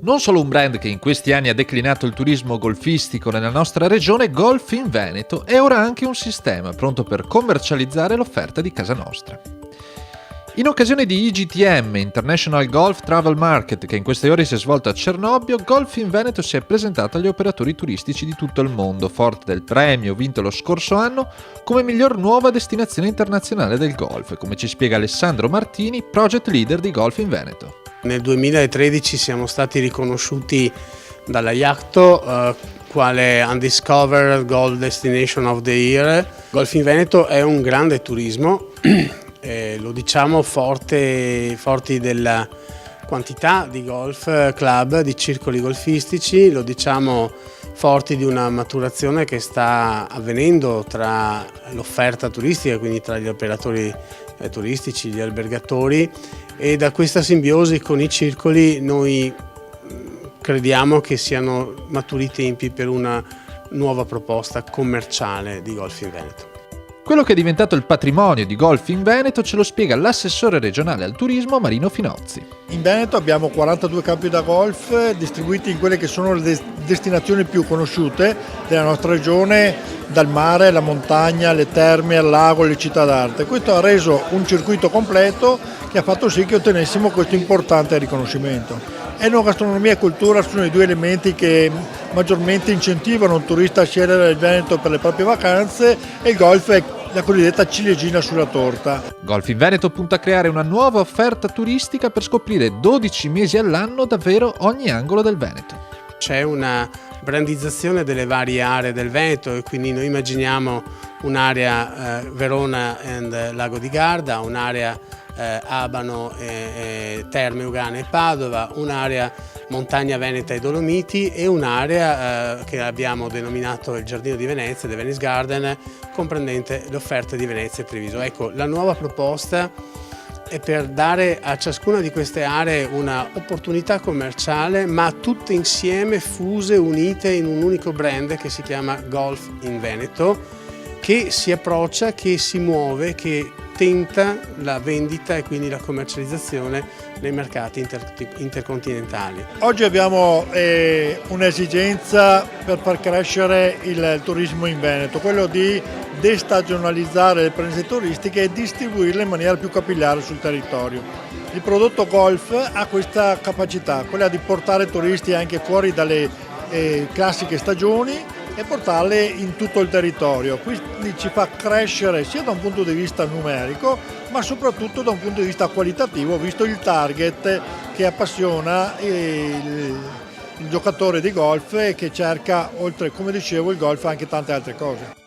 Non solo un brand che in questi anni ha declinato il turismo golfistico nella nostra regione, Golf in Veneto è ora anche un sistema pronto per commercializzare l'offerta di casa nostra. In occasione di IGTM, International Golf Travel Market, che in queste ore si è svolto a Cernobbio, Golf in Veneto si è presentato agli operatori turistici di tutto il mondo, forte del premio vinto lo scorso anno come miglior nuova destinazione internazionale del golf, come ci spiega Alessandro Martini, project leader di Golf in Veneto. Nel 2013 siamo stati riconosciuti dalla IACTO quale Undiscovered Golf Destination of the Year. Golf in Veneto è un grande turismo, lo diciamo forti della quantità di golf club, di circoli golfistici, lo diciamo forti di una maturazione che sta avvenendo tra l'offerta turistica, quindi tra gli operatori turistici, gli albergatori, e da questa simbiosi con i circoli noi crediamo che siano maturi i tempi per una nuova proposta commerciale di Golf in Veneto. Quello che è diventato il patrimonio di Golf in Veneto ce lo spiega l'assessore regionale al turismo Marino Finozzi. In Veneto abbiamo 42 campi da golf distribuiti in quelle che sono le destinazioni più conosciute della nostra regione, dal mare alla montagna, alle terme, al lago, alle città d'arte. Questo ha reso un circuito completo che ha fatto sì che ottenessimo questo importante riconoscimento. Enogastronomia e cultura sono i due elementi che maggiormente incentivano un turista a scegliere il Veneto per le proprie vacanze, e il golf è la cosiddetta ciliegina sulla torta. Golf in Veneto punta a creare una nuova offerta turistica per scoprire 12 mesi all'anno davvero ogni angolo del Veneto. C'è una brandizzazione delle varie aree del Veneto e quindi noi immaginiamo un'area Verona e Lago di Garda, un'area Abano, Terme Ugane e Padova, un'area Montagna Veneta e Dolomiti e un'area che abbiamo denominato il Giardino di Venezia, The Venice Garden, comprendente le offerte di Venezia e Treviso. Ecco, la nuova proposta è per dare a ciascuna di queste aree una opportunità commerciale, ma tutte insieme fuse, unite in un unico brand che si chiama Golf in Veneto, che si approccia, che si muove, che tenta la vendita e quindi la commercializzazione nei mercati intercontinentali. Oggi abbiamo un'esigenza per far crescere il turismo in Veneto, quello di destagionalizzare le presenze turistiche e distribuirle in maniera più capillare sul territorio. Il prodotto golf ha questa capacità, quella di portare turisti anche fuori dalle classiche stagioni e portarle in tutto il territorio. Quindi ci fa crescere sia da un punto di vista numerico, ma soprattutto da un punto di vista qualitativo, visto il target che appassiona il giocatore di golf e che cerca, oltre, come dicevo, il golf, anche tante altre cose.